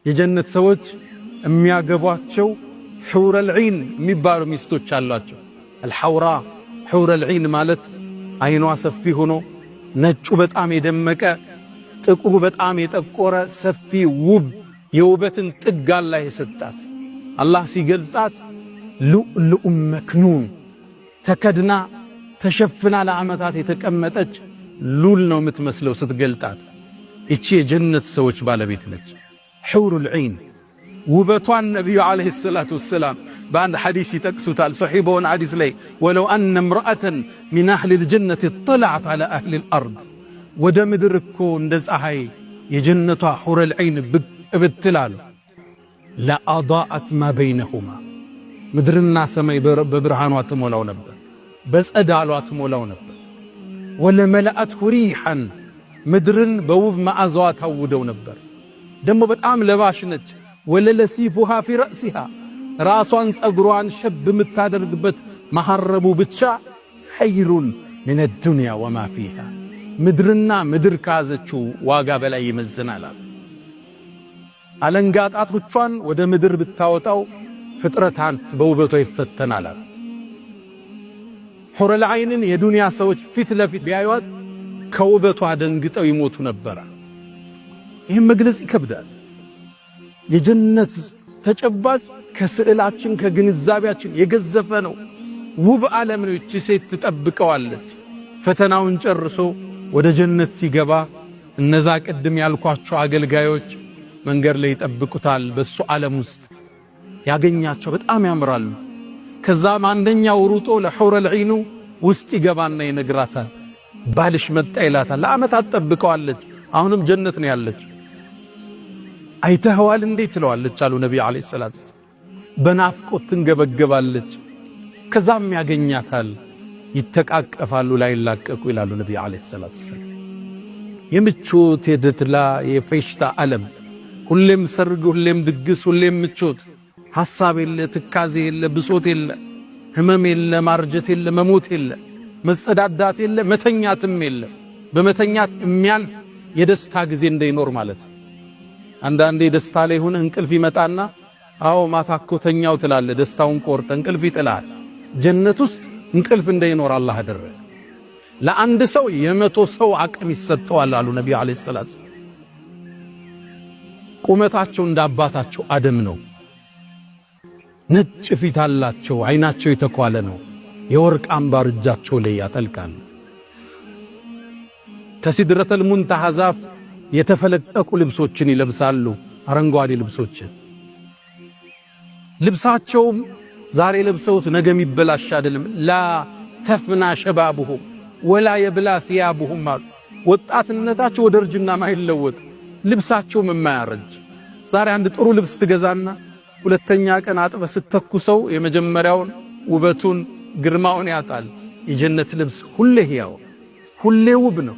የጀነት ሰዎች የሚያገቧቸው ሑረል ዒን የሚባሉ ሚስቶች አሏቸው። አልሐውራ ሑረል ዒን ማለት አይኗ ሰፊ ሆኖ ነጩ በጣም የደመቀ ጥቁሩ በጣም የጠቆረ ሰፊ ውብ የውበትን ጥግ አላህ የሰጣት። አላህ ሲገልጻት ሉእሉእ መክኑን ተከድና ተሸፍና ለዓመታት የተቀመጠች ሉል ነው የምትመስለው ስትገልጣት። እቺ የጀነት ሰዎች ባለቤት ነች ሑሩል ዒን። ውበቷን ነቢዩ ዓለይሂ ሰላቱ ወሰላም በአንድ ሐዲስ ይጠቅሱታል። ሰሒህ በሆነ ሐዲስ ላይ ወለው አነ እምረአተን ሚን አህሊል ጀነት እጥለዐት ዐላ አህሊል አርድ፣ ወደ ምድር እኮ እንደ ፀሐይ የጀነቷ ሑሩል ዒን ብቅ ብትላሉ ለአዳአት ማ በይነሁማ፣ ምድርና ሰማይ በብርሃኗ ትሞላው ነበር፣ በጸዳሏ ትሞላው ነበር። ወለመለአት ሪሐን፣ ምድርን በውብ መዓዛዋ ታውደው ነበር። ደሞ በጣም ለባሽ ነች። ወለለሲፉሃ ፊ ረእሲሃ፣ ራሷን ጸጉሯን ሸብ የምታደርግበት መሐረቡ ብቻ ኸይሩን ሚነ ዱንያ ወማ ፊሃ፣ ምድርና ምድር ካዘችው ዋጋ በላይ ይመዝናል። አለንጋ ጣቶቿን ወደ ምድር ብታወጣው ፍጥረታት በውበቷ ይፈተናል። ሑረል ዐይንን የዱንያ ሰዎች ፊት ለፊት ቢያዩት ከውበቷ ደንግጠው ይሞቱ ነበር። ይህም መግለጽ ይከብዳል። የጀነት ተጨባጭ ከስዕላችን ከግንዛቤያችን የገዘፈ ነው። ውብ ዓለም ነው። እቺ ሴት ትጠብቀዋለች። ፈተናውን ጨርሶ ወደ ጀነት ሲገባ እነዛ ቅድም ያልኳቸው አገልጋዮች መንገድ ላይ ይጠብቁታል። በሱ ዓለም ውስጥ ያገኛቸው በጣም ያምራሉ። ከዛም አንደኛው ሩጦ ለሑረል ዒኑ ውስጥ ይገባና ይነግራታል። ባልሽ መጣ ይላታል። ለዓመታት ጠብቀዋለች። አሁንም ጀነት ነው ያለች። አይተኸዋል እንዴ ትለዋለች አሉ ነቢዩ ዓለይሂ ሰላቱ ወሰላም። በናፍቆት ትንገበገባለች። ከዛም ያገኛታል። ይተቃቀፋሉ ላይላቀቁ ይላሉ ነቢዩ ዓለይሂ ሰላቱ ወሰላም። የምቾት የደስታ የፌሽታ ዓለም፣ ሁሌም ሰርግ፣ ሁሌም ድግስ፣ ሁሌም ምቾት፣ ሐሳብ የለ፣ ትካዜ የለ፣ ብሶት የለ፣ ህመም የለ፣ ማርጀት የለ፣ መሞት የለ፣ መጸዳዳት የለ፣ መተኛትም የለ። በመተኛት የሚያልፍ የደስታ ጊዜ እንዳይኖር ማለት ነው። አንዳንዴ ደስታ ላይ ሆነ እንቅልፍ ይመጣና አዎ ማታ እኮ ተኛው ትላለህ። ደስታውን ቆርጠ እንቅልፍ ይጥላል። ጀነት ውስጥ እንቅልፍ እንዳይኖር አላህ አደረገ። ለአንድ ሰው የ100 ሰው አቅም ይሰጠዋል አሉ ነቢዩ ዓለይሂ ሰላቱ። ቁመታቸው እንደ አባታቸው አደም ነው። ነጭ ፊት አላቸው። አይናቸው የተኳለ ነው። የወርቅ አምባር እጃቸው ላይ ያጠልቃሉ። ከሲድረተል ሙንተሃ ዛፍ የተፈለቀቁ ልብሶችን ይለብሳሉ። አረንጓዴ ልብሶችን። ልብሳቸውም ዛሬ ለብሰውት ነገ የሚበላሽ አይደለም። ላ ተፍና ሸባቡሁም ወላ የብላ ثيابهم አሉ። ወጣትነታቸው ወደ እርጅና ማይለወጥ፣ ልብሳቸውም የማያረጅ። ዛሬ አንድ ጥሩ ልብስ ትገዛና ሁለተኛ ቀን አጥበ ስተኩሰው የመጀመሪያውን ውበቱን ግርማውን ያጣል። የጀነት ልብስ ሁሌ ሕያው፣ ሁሌ ውብ ነው።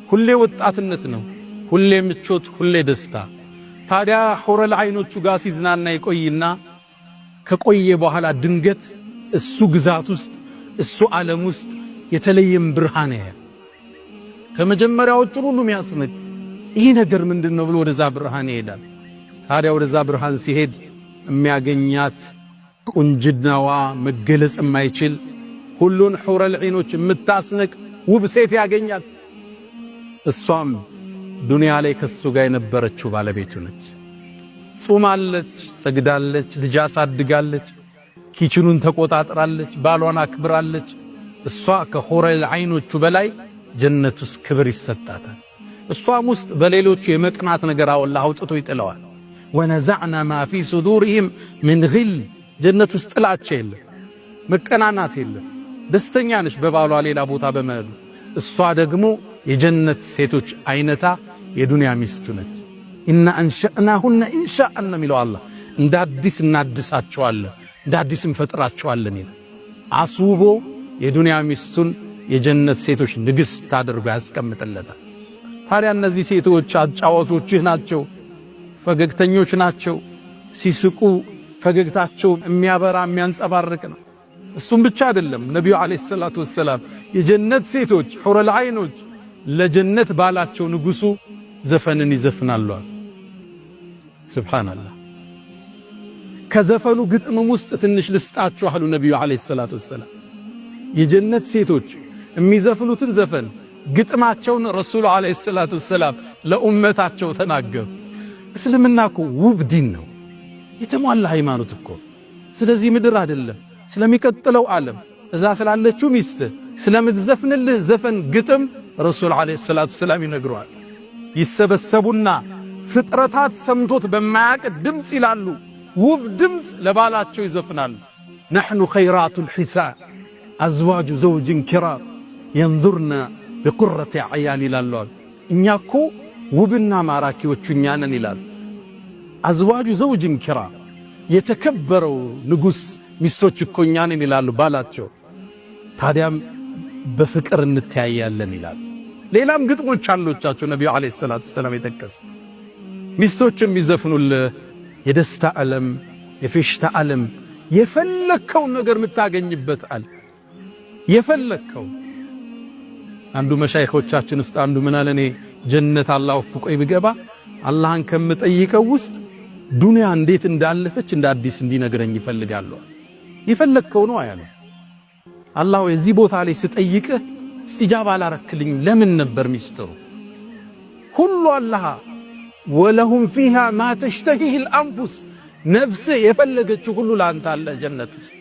ሁሌ ወጣትነት ነው። ሁሌ ምቾት፣ ሁሌ ደስታ። ታዲያ ሑረል ዐይኖቹ ጋር ሲዝናና ይቆይና ከቆየ በኋላ ድንገት እሱ ግዛት ውስጥ እሱ ዓለም ውስጥ የተለየም ብርሃን ያያል። ከመጀመሪያዎቹ ሁሉ የሚያስነቅ ይህ ነገር ምንድነው ብሎ ወደዛ ብርሃን ይሄዳል። ታዲያ ወደዛ ብርሃን ሲሄድ የሚያገኛት ቁንጅናዋ መገለጽ የማይችል ሁሉን ሑረል ዐይኖች የምታስነቅ ውብ ሴት ያገኛል። እሷም ዱንያ ላይ ከሱ ጋር የነበረችው ባለቤቱ ነች። ጾማለች፣ ሰግዳለች፣ ልጅ አሳድጋለች፣ ኪችኑን ተቆጣጥራለች፣ ባሏን አክብራለች። እሷ ከሑረል ዐይኖቹ በላይ ጀነት ውስጥ ክብር ይሰጣታል። እሷም ውስጥ በሌሎቹ የመቅናት ነገር አላህ አውጥቶ ይጥለዋል። ወነዘዕና ማ ፊ ሱዱሪሂም ምን ግል፣ ጀነት ውስጥ ጥላቻ የለም፣ መቀናናት የለም። ደስተኛ ነች በባሏ ሌላ ቦታ በመሄዱ። እሷ ደግሞ የጀነት ሴቶች አይነታ የዱንያ ሚስቱ ነች። ኢና አንሸእናሁነ ኢንሻአን የሚለው አላህ እንደ አዲስ እናድሳቸዋለን፣ እንደ አዲስ እንፈጥራቸዋለን ይላል። አስውቦ የዱንያ ሚስቱን የጀነት ሴቶች ንግሥት አድርጎ ያስቀምጥለታል። ታዲያ እነዚህ ሴቶች አጫዋቾችህ ናቸው፣ ፈገግተኞች ናቸው። ሲስቁ ፈገግታቸው የሚያበራ የሚያንጸባርቅ ነው። እሱም ብቻ አይደለም። ነቢዩ ዓለይሂ ሰላቱ ወሰላም የጀነት ሴቶች ሑረል ዐይኖች ለጀነት ባላቸው ንጉሱ ዘፈንን ይዘፍናሉ። ሱብሃንአላህ። ከዘፈኑ ግጥምም ውስጥ ትንሽ ልስጣችሁ አሉ ነቢዩ ዓለይሂ ሰላቱ ወሰላም። የጀነት ሴቶች የሚዘፍኑትን ዘፈን ግጥማቸውን ረሱሉ ዓለይሂ ሰላቱ ወሰላም ለኡመታቸው ተናገሩ። እስልምና እኮ ውብ ዲን ነው፣ የተሟላ ሃይማኖት እኮ። ስለዚህ ምድር አይደለም ስለሚቀጥለው ዓለም እዛ ስላለችው ሚስት ስለምትዘፍንልህ ዘፈን ግጥም ረሱል ዓለይሂ ሰላቱ ወሰላም ይነግሯል። ይሰበሰቡና ፍጥረታት ሰምቶት በማያቅ ድምፅ ይላሉ፣ ውብ ድምፅ ለባላቸው ይዘፍናሉ። ነሕኑ ኸይራቱል ሒሳን አዝዋጁ ዘውጅን ኪራም የንዙርና በቁረተ አዕያን ይላሉ። እኛ እኮ ውብና ማራኪዎቹ እኛ ነን ይላሉ። አዝዋጁ ዘውጅን ኪራም የተከበረው ንጉሥ ሚስቶች እኮ እኛ ነን ይላሉ ባላቸው። ታዲያም በፍቅር እንተያያለን ይላሉ። ሌላም ግጥሞች አሉቻቸው ነቢዩ ዓለይሂ ሰላቱ ወሰላም የጠቀሱ ሚስቶች የሚዘፍኑልህ የደስታ ዓለም፣ የፌሽታ ዓለም፣ የፈለከውን ነገር የምታገኝበት ዓለም የፈለከው። አንዱ መሻይኾቻችን ውስጥ አንዱ ምን አለ፣ እኔ ጀነት አላህ ወፍቆኝ ብገባ አላህን ከምጠይቀው ውስጥ ዱንያ እንዴት እንዳለፈች እንደ አዲስ እንዲነግረኝ ይፈልጋለሁ። የፈለከው ነው አያለ አላህ። የዚህ ቦታ ላይ ስጠይቅህ እስቲጃባ አላረክልኝም ለምን ነበር ሚስጥሩ? ሁሉ አላህ ወለሁም ፊሃ ማ ተሽተሂል አንፉስ፣ ነፍስ የፈለገችው ሁሉ ላንተ አለ ጀነት ውስጥ።